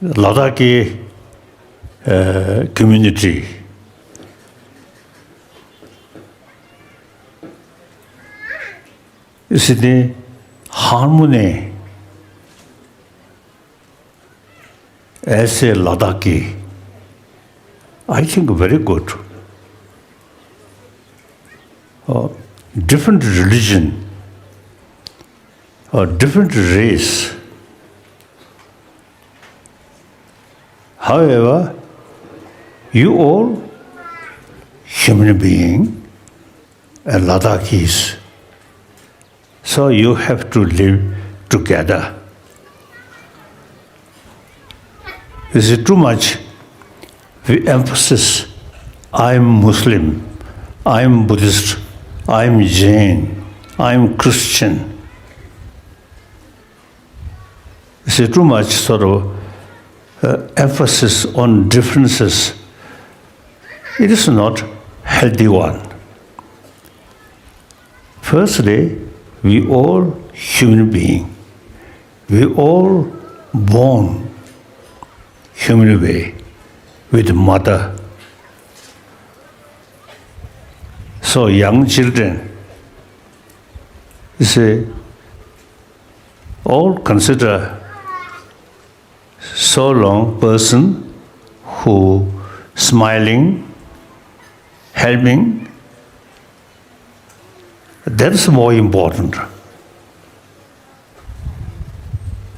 Ladakh community is the harmony as a Ladakhi. I think very good. Different religion, different race. However, you all human being and Ladakhis, so you have to live together. Is it too much? We emphasize, I'm Muslim, I'm Buddhist, I'm Jain, I'm Christian. Is it too much sort of emphasis on differences? It is not healthy one. Firstly, we all human being. We all born human way with mother. So young children, you say, all consider so long person who smiling, helping, that's more important.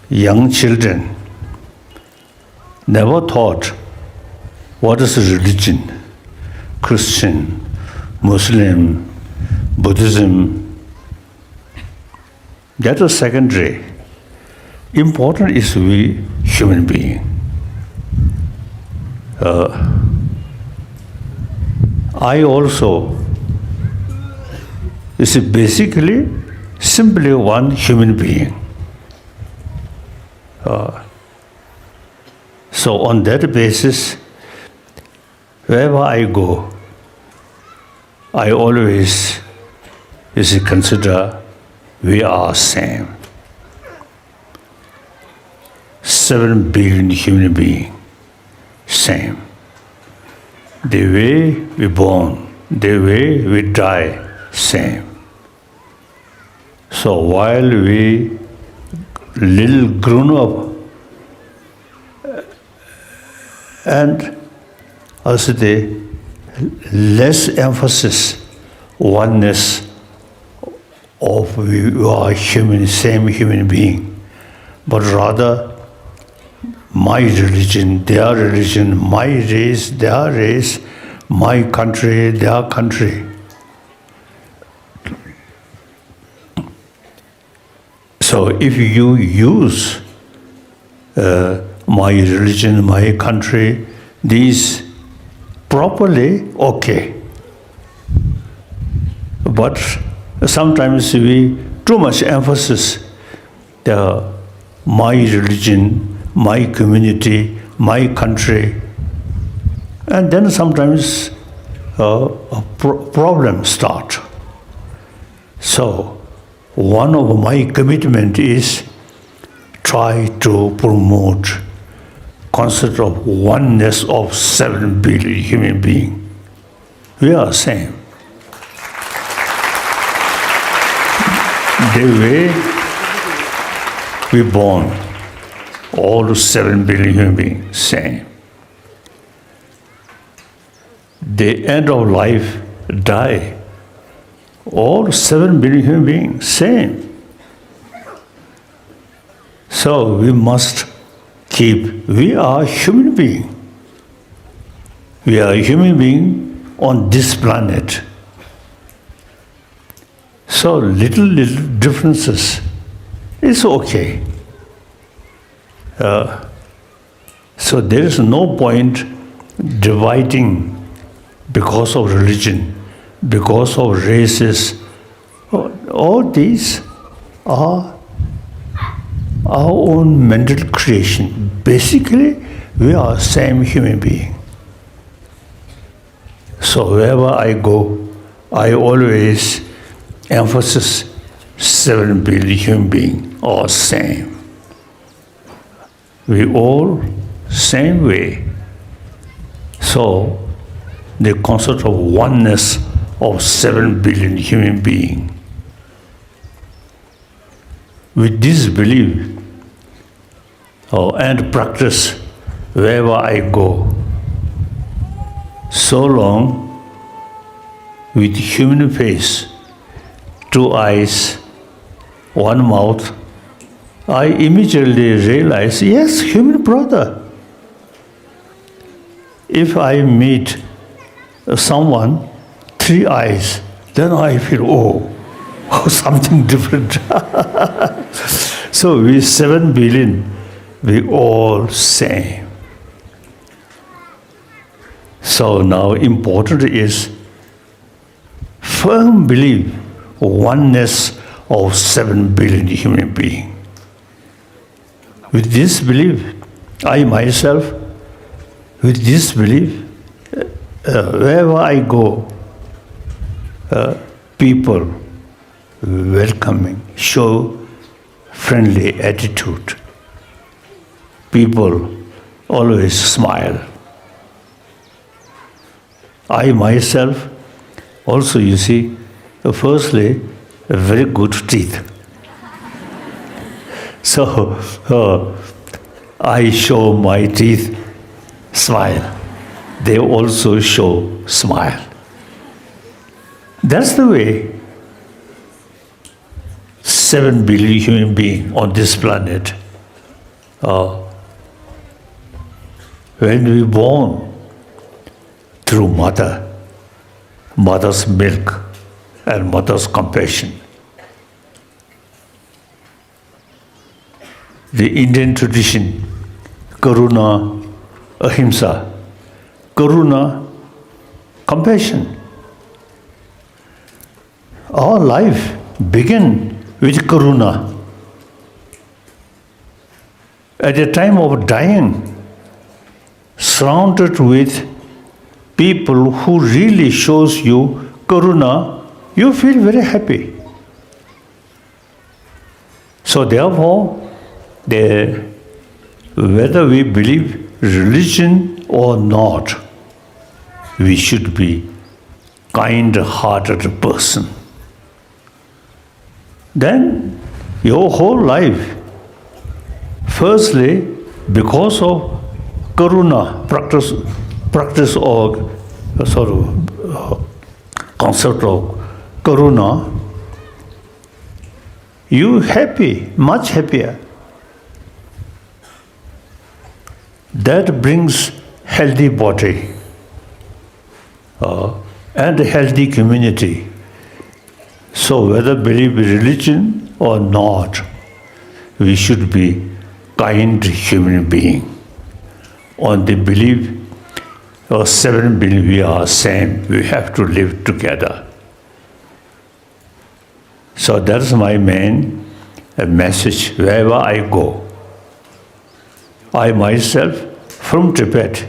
Young children never thought what is religion, Christian, Muslim, Buddhism. That is secondary. Important is we human being. I also is basically simply one human being. So on that basis, wherever I go, I always consider we are same. 7 billion human beings, same. The way we born, the way we die, same. So while we little grown up, and also the less emphasis, oneness of we are human, same human being, but rather my religion, my race, their race, my country, their country. So if you use my religion, my country, these properly, okay. But sometimes we too much emphasis my religion, my community, my country, and then sometimes problems start. So one of my commitment is try to promote concept of oneness of 7 billion human beings. We are same. The way we born, all 7 billion human beings, same. The end of life, die, all 7 billion human beings, same. So we must keep, we are human being. We are human being on this planet. So little differences is okay. So there is no point dividing because of religion, because of races. All these are our own mental creation. Basically, we are same human being. So wherever I go, I always emphasize 7 billion human beings are same. We all same way. So, the concept of oneness of 7 billion human beings. With this belief and practice wherever I go, so long with human face, 2 eyes, 1 mouth, I immediately realize, yes, human brother. If I meet someone, 3 eyes, then I feel, oh, something different. So we 7 billion, we all same. So now important is firm belief, oneness of 7 billion human beings. With this belief, I myself, with this belief, wherever I go, people welcoming, show friendly attitude. People always smile. I myself also, you see, firstly, very good teeth. So I show my teeth, smile. They also show smile. That's the way 7 billion human beings on this planet. When we born through mother's milk and mother's compassion. The Indian tradition, karuna, ahimsa, karuna, compassion. Our life begins with karuna. At the time of dying, surrounded with people who really shows you karuna, you feel very happy. So therefore, whether we believe religion or not, we should be kind-hearted person. Then your whole life, firstly, because of karuna, practice or sort of concept of karuna, you happy, much happier. That brings healthy body and a healthy community. So whether believe in religion or not, we should be kind human being. On the belief of 7 billion we are same, we have to live together. So that's my main message wherever I go. I myself from Tibet,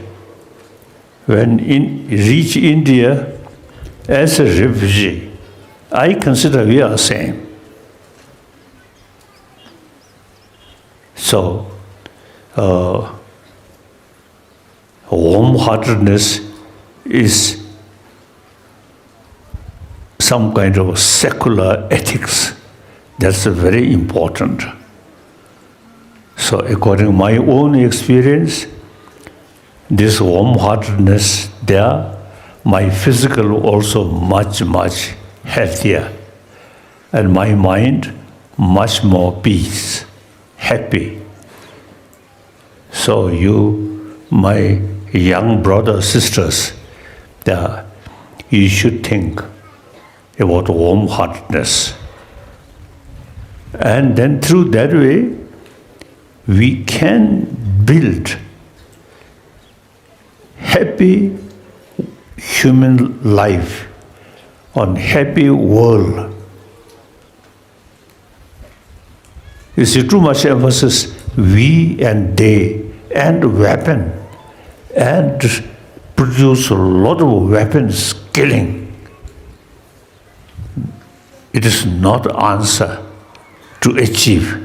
when reach India as a refugee, I consider we are same. So, warm-heartedness is some kind of secular ethics. That's very important. So according to my own experience, this warm-heartedness there, my physical also much healthier, and my mind much more peace, happy. So you, my young brothers, sisters, you should think about warm-heartedness. And then through that way, we can build happy human life on happy world. You see, too much emphasis, we and they, and weapon, and produce a lot of weapons killing. It is not answer to achieve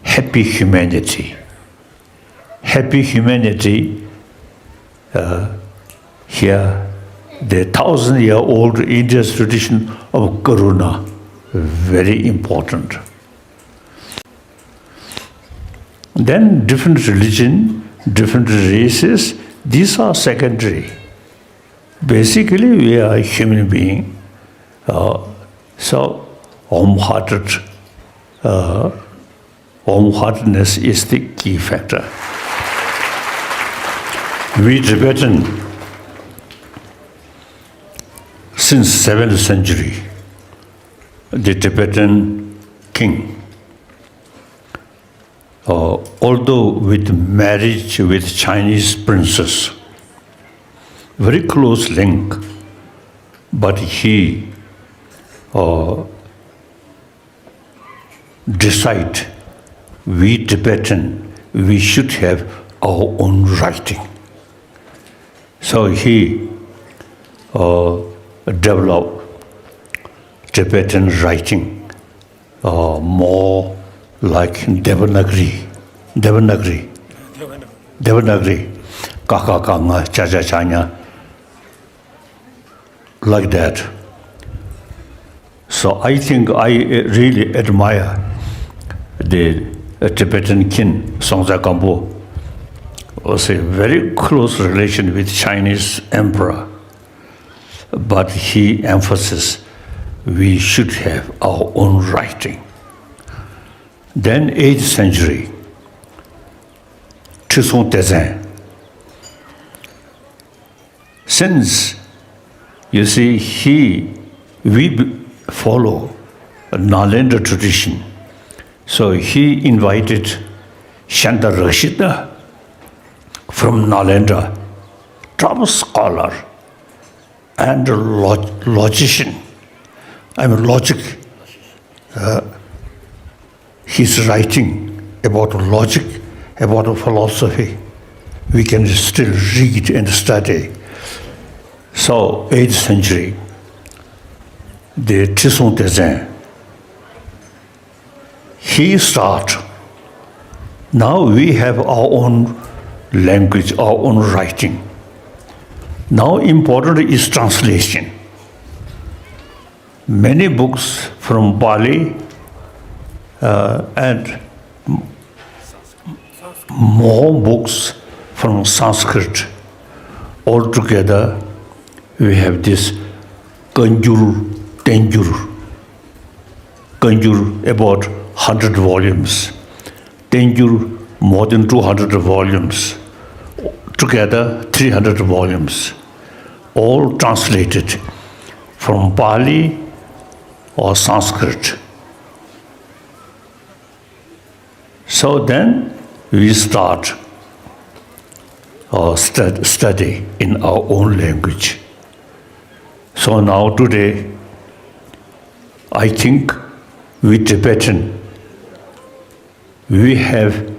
happy humanity. happy humanity, here the 1,000-year-old India's tradition of Karuna, very important. Then different religion, different races, these are secondary. Basically, we are human being. So, Om-heartedness is the key factor. We Tibetan, since 7th century, the Tibetan king, although with marriage with Chinese princess, very close link, but he decide we Tibetan, we should have our own writing. So he developed Tibetan writing more like Devanagari, Kaka Kanga, Cha Cha Chanya, like that. So I think I really admire the Tibetan king, Songtse Gampo, was a very close relation with Chinese emperor, but he emphasized we should have our own writing. Then 8th century, Tibetan. Since, you see, we follow a Nalanda tradition, so he invited Shanta Rashida from Nalanda, top scholar and logician. Logic. His writing about logic, about philosophy, we can still read and study. So, 8th century, the Tibetan, he start. Now we have our own language, our own writing. Now important is translation. Many books from Pali and more books from Sanskrit. Altogether, we have this Kanjur, about 100 volumes. Tenjur, more than 200 volumes. Together, 300 volumes. All translated from Pali or Sanskrit. So then we start our study in our own language. So now today, I think we Tibetan, we have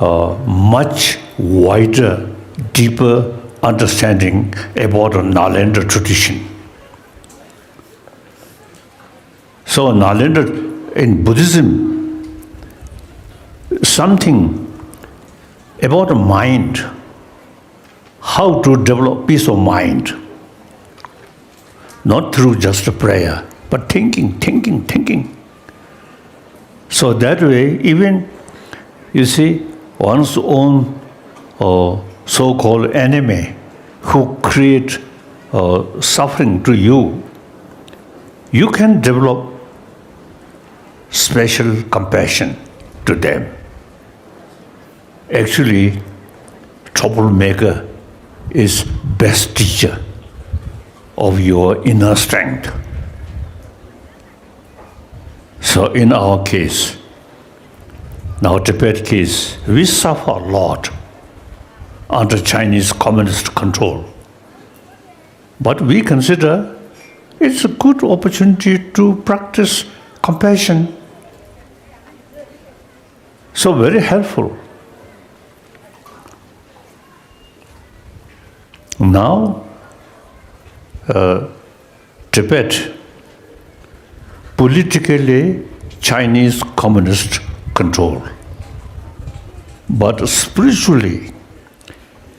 a much wider, deeper understanding about the Nalanda tradition. So Nalanda in Buddhism, something about the mind, how to develop peace of mind, not through just a prayer, but thinking. So that way, even, you see, one's own so-called enemy who create suffering to you, you can develop special compassion to them. Actually, troublemaker is best teacher of your inner strength. So in our case, now Tibet case, we suffer a lot under Chinese communist control. But we consider it's a good opportunity to practice compassion. So very helpful. Now, Tibet, politically Chinese communist control. But spiritually,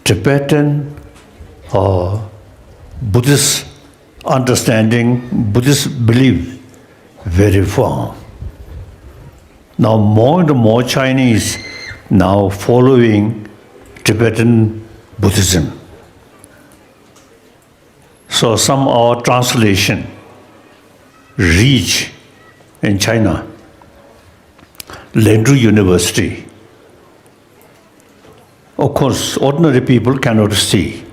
Tibetan Buddhist understanding, Buddhist belief, very firm. Now more and more Chinese now following Tibetan Buddhism. So some of our translation reach in China, Ladakh University. Of course, ordinary people cannot see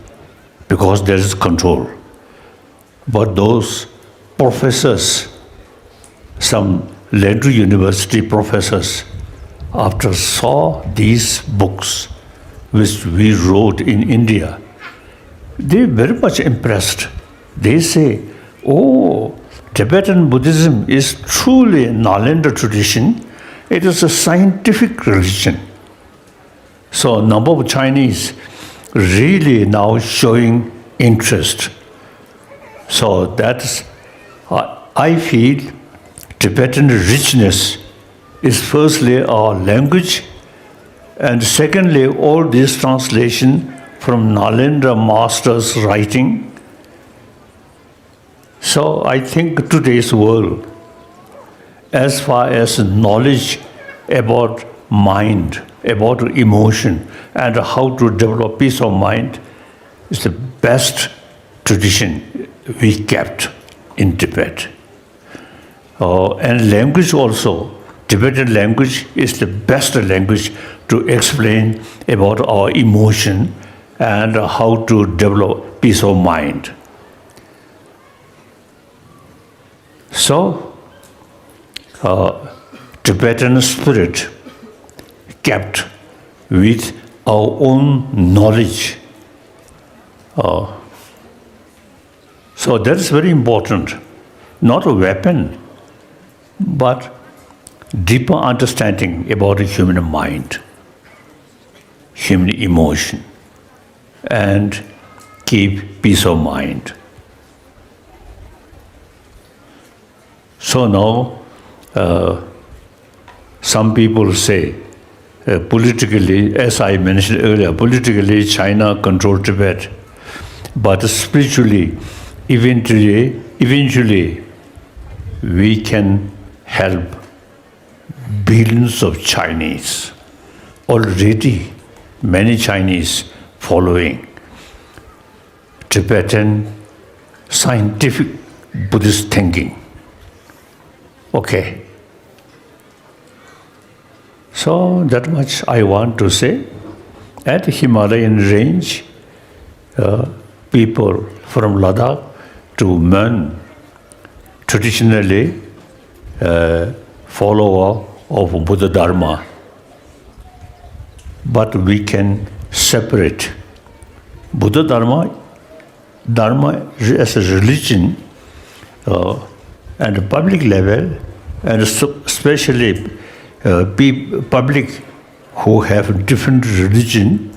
because there is control. But those professors, some Ladakh University professors, after saw these books which we wrote in India, they very much impressed. They say, oh, Tibetan Buddhism is truly a Nalanda tradition. It is a scientific religion. So a number of Chinese really now showing interest. So that's, I feel Tibetan richness is firstly our language, and secondly all this translation from Nalanda masters' writing. So I think today's world, as far as knowledge about mind, about emotion, and how to develop peace of mind, is the best tradition we kept in Tibet. And language also, Tibetan language is the best language to explain about our emotion and how to develop peace of mind. So, Tibetan spirit kept with our own knowledge. So that is very important. Not a weapon, but deeper understanding about the human mind, human emotion, and keep peace of mind. So now, some people say, politically, as I mentioned earlier, politically China controls Tibet, but spiritually, eventually, we can help billions of Chinese. Already, many Chinese following Tibetan scientific Buddhist thinking. Okay. So that much I want to say. At the Himalayan range, people from Ladakh to Men, traditionally follower of Buddha Dharma. But we can separate Buddha Dharma as a religion and public level, and especially public who have different religion,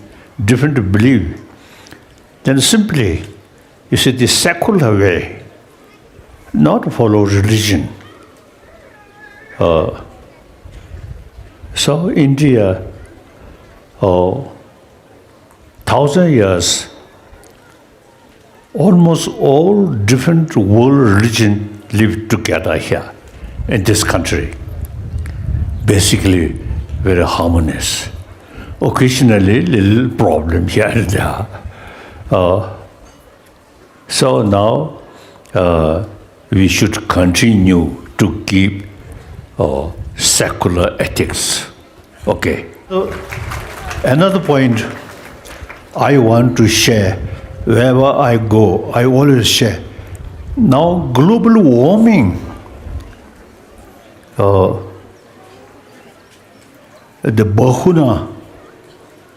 different belief, then simply, you see, the secular way, not follow religion. So India, 1,000 years, almost all different world religion live together here in this country. Basically, very harmonious. Occasionally, little problem here and there. So now, we should continue to keep secular ethics. Okay. So, another point I want to share, wherever I go, I always share. Now, global warming, the Bahuna,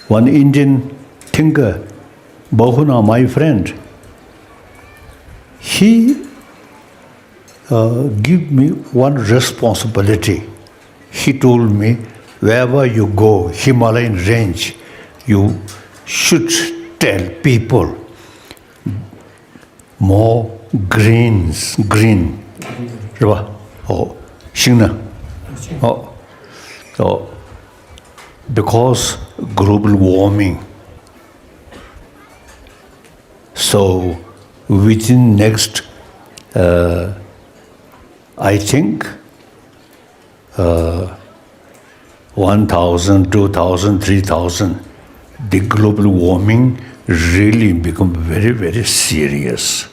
one Indian thinker, Bahuna, my friend, he gave me one responsibility. He told me, wherever you go, Himalayan range, you should tell people more green. Oh, Shingna. Oh, because global warming. So within next, I think, 1,000, 2,000, 3,000, the global warming really become very, very serious.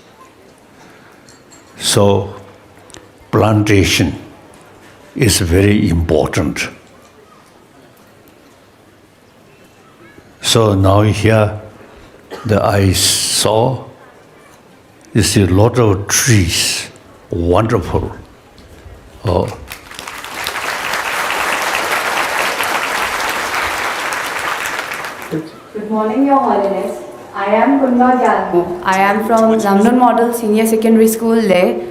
So plantation is very important. So now here, I saw, you see a lot of trees, wonderful. Good morning, Your Holiness. I am Kunma Jalmu. I am from Zamdun Model Senior Secondary School, Leh.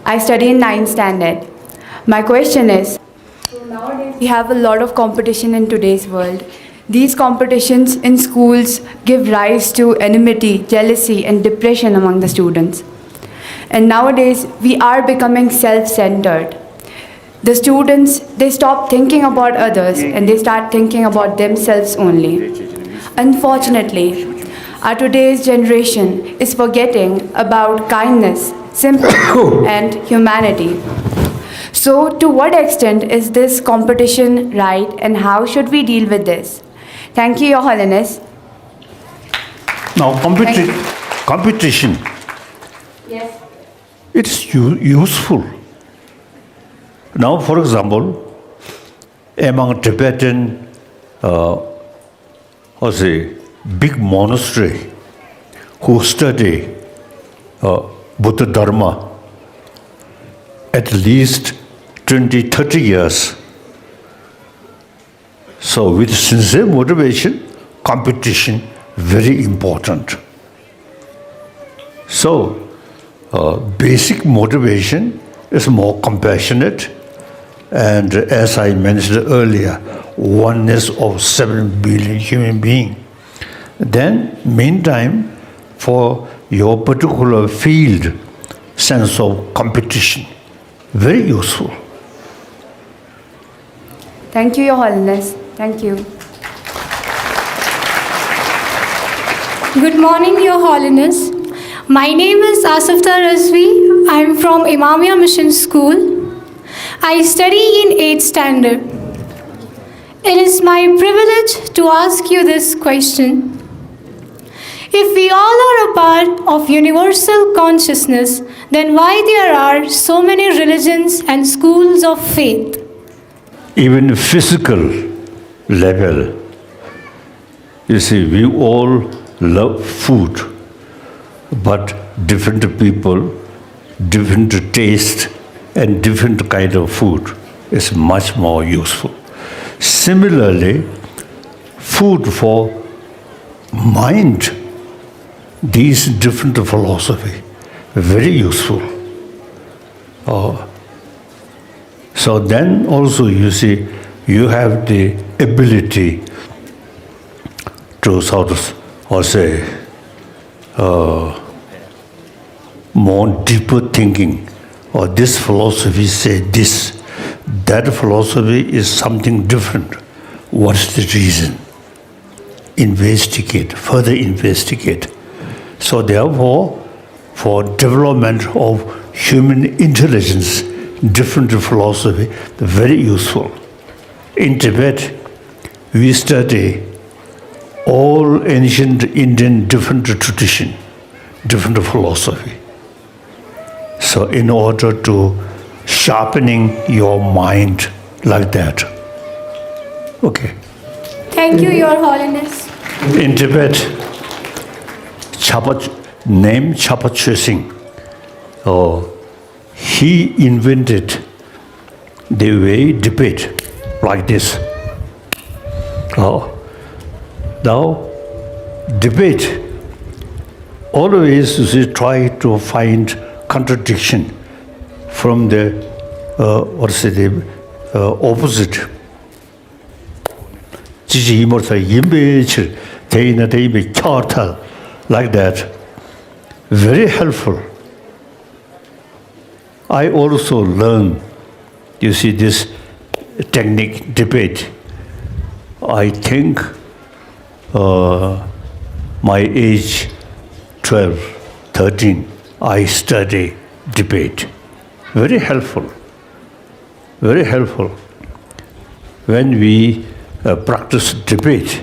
I study in 9th standard. My question is, so nowadays we have a lot of competition in today's world. These competitions in schools give rise to enmity, jealousy, and depression among the students. And nowadays, we are becoming self-centered. The students, they stop thinking about others and they start thinking about themselves only. Unfortunately, our today's generation is forgetting about kindness, sympathy, and humanity. So, to what extent is this competition right, and how should we deal with this? Thank you, Your Holiness. Now, competition, Yes. it's useful. Now, for example, among Tibetan, big monastery who study Buddha Dharma at least 20, 30 years. So with sincere motivation, competition, very important. So basic motivation is more compassionate, and as I mentioned earlier, oneness of 7 billion human beings. Then, meantime, for your particular field, sense of competition, very useful. Thank you, Your Holiness. Thank you. Good morning, Your Holiness. My name is Asifta Razvi. I am from Imamia Mission School. I study in 8th standard. It is my privilege to ask you this question. If we all are a part of universal consciousness, then why there are so many religions and schools of faith? Even physical level, you see, we all love food, but different people, different taste, and different kind of food is much more useful. Similarly, food for mind, these different philosophy, very useful. So then also you see, you have the ability to sort of, or say, more deeper thinking, or this philosophy say this, that philosophy is something different. What's the reason? Investigate, further investigate. So therefore, for development of human intelligence, different philosophy, very useful. In Tibet, we study all ancient Indian different tradition, different philosophy. So in order to sharpening your mind like that. Okay. Thank you, Your Holiness. In Tibet, named Chapa Chösing, he invented the way debate like this. Now, debate always you try to find contradiction from the opposite. Like that. Very helpful. I also learn, you see, this technique, debate. I think my age 12, 13, I study debate. Very helpful. Very helpful. When we practice debate,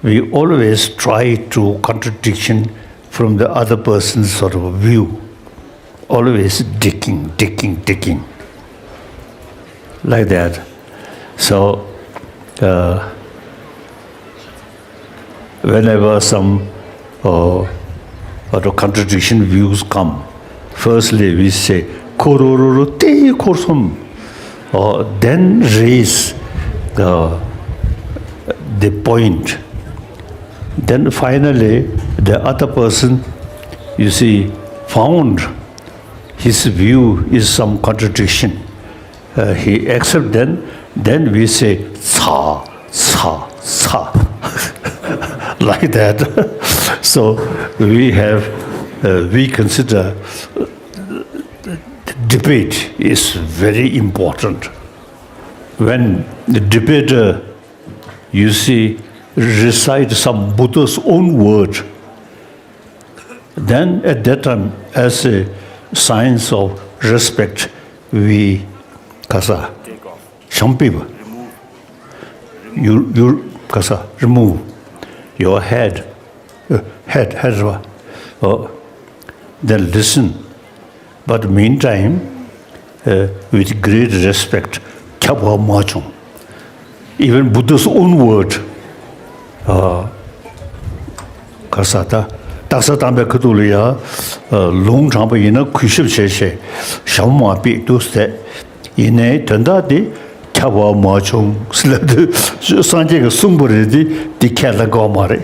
we always try to contradiction from the other person's sort of view. Always digging. Like that. So, whenever some contradiction views come, firstly we say, kororo te korsum, then raise the point. Then finally, the other person, you see, found his view is some contradiction. He accepts then we say, ca. Like that. So we consider debate is very important. When the debater, you see, recite some Buddha's own word, then at that time, as a signs of respect, we kasa shampiva. You kasa remove your head. Then listen. But meantime, with great respect, kyabwa machung. Even Buddha's own word, kasata, taksa tambe katuliya, long chamba ina kushib sheshe, shamma pi tuste, ine tanda di kyabwa machung, slade, sanje ka sumbure di kyala gomare.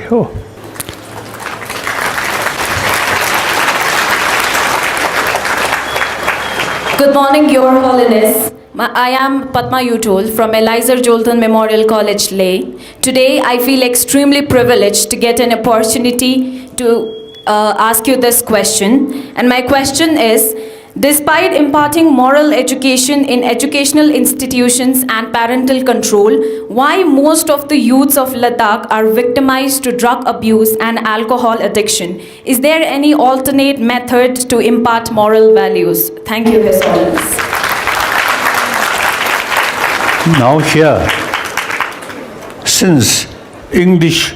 Good morning, Your Holiness. I am Padma Utol from Eliza Jolton Memorial College, Leh. Today, I feel extremely privileged to get an opportunity to ask you this question. And my question is, despite imparting moral education in educational institutions and parental control, why most of the youths of Ladakh are victimized to drug abuse and alcohol addiction? Is there any alternate method to impart moral values? Thank you, His Holiness. Now here, since English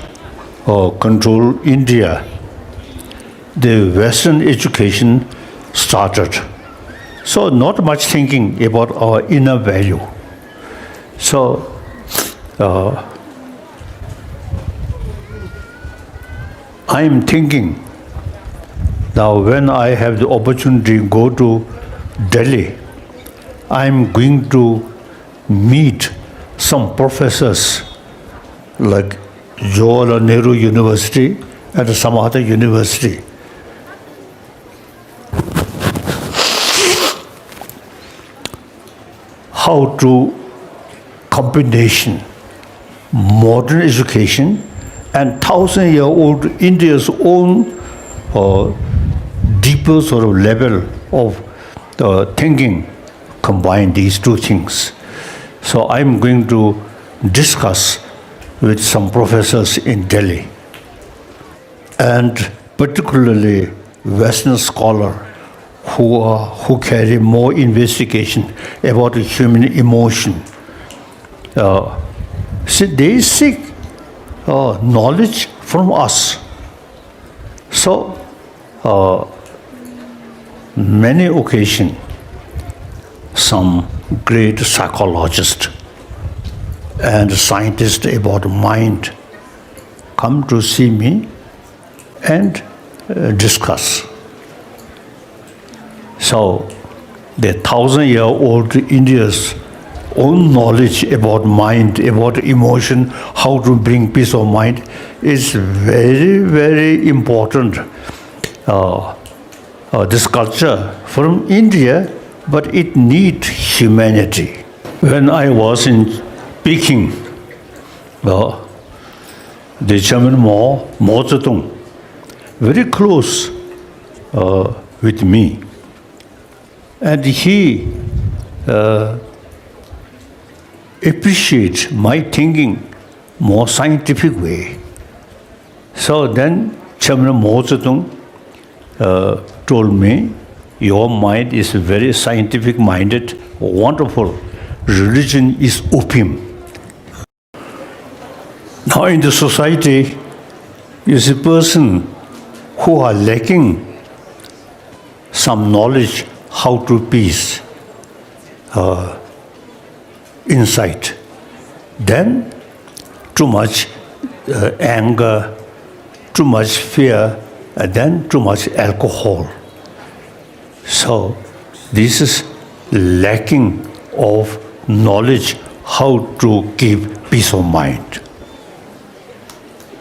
control India, the Western education started. So not much thinking about our inner value. So I am thinking now when I have the opportunity to go to Delhi, I am going to meet some professors like Jawaharlal Nehru University and some other university. How to combination modern education and 1,000-year-old India's own deeper sort of level of thinking, combine these two things. So I'm going to discuss with some professors in Delhi, and particularly Western scholar who carry more investigation about human emotion. So they seek knowledge from us. So many occasions, some great psychologists and scientists about mind come to see me and discuss. So the 1,000-year-old India's own knowledge about mind, about emotion, how to bring peace of mind is very, very important. This culture from India, but it needs humanity. When I was in Peking, the German Mao Zedong, very close with me, and he appreciates my thinking more scientific way. So then Chairman Mao Zedong told me, your mind is very scientific minded, wonderful. Religion is opium. Now in the society, you see person who are lacking some knowledge how to peace, insight. Then too much anger, too much fear, and then too much alcohol. So this is lacking of knowledge how to keep peace of mind.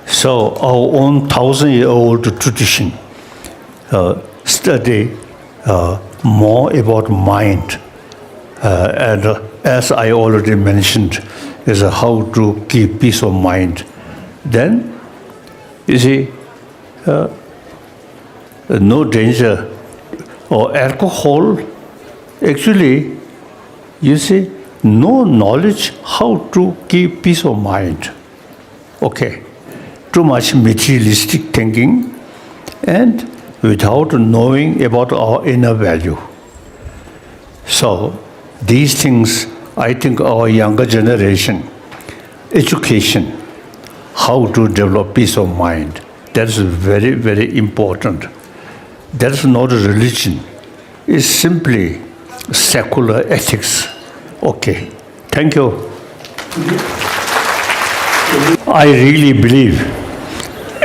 So our own 1,000-year-old tradition study more about mind, and as I already mentioned, is how to keep peace of mind. Then, you see, no danger. Or alcohol, actually, you see, no knowledge how to keep peace of mind. Okay, too much materialistic thinking and without knowing about our inner value. So these things, I think our younger generation, education, how to develop peace of mind, that is very, very important. That is not a religion. It's simply secular ethics. Okay, thank you. I really believe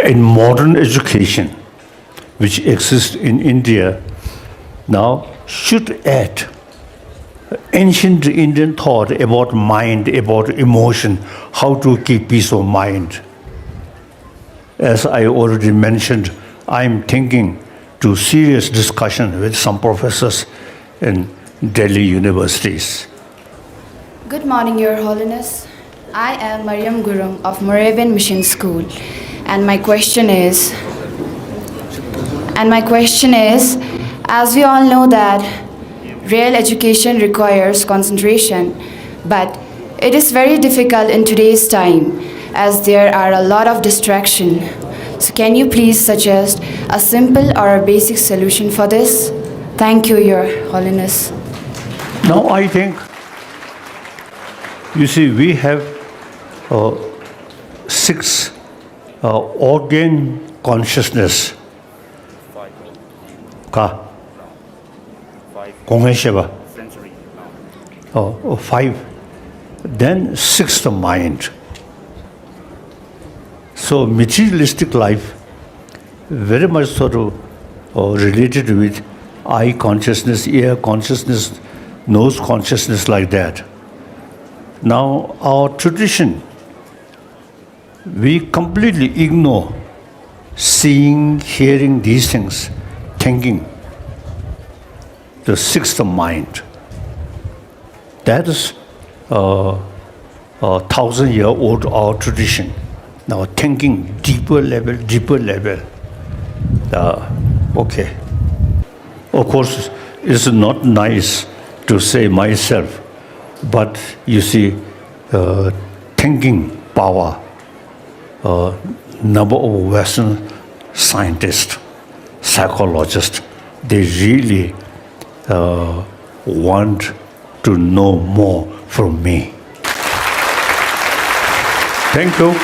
in modern education, which exists in India now, should add ancient Indian thought about mind, about emotion, how to keep peace of mind. As I already mentioned, I'm thinking to serious discussion with some professors in Delhi universities. Good morning, Your Holiness. I am Mariam Gurung of Moravian Mission School, and my question is, as we all know that real education requires concentration, but it is very difficult in today's time as there are a lot of distraction. So can you please suggest a simple or a basic solution for this? Thank you, Your Holiness. Now I think, you see, we have 6 organ consciousness. Ka? Sensory. 5. Then 6 the mind. So materialistic life very much sort of related with eye consciousness, ear consciousness, nose consciousness, like that. Now our tradition, we completely ignore seeing, hearing these things, thinking, the 6th mind. That is 1,000-year-old our tradition. Now thinking deeper level. Okay. Of course, it's not nice to say myself, but you see, thinking power, number of Western scientists, psychologists, they really want to know more from me. Thank you.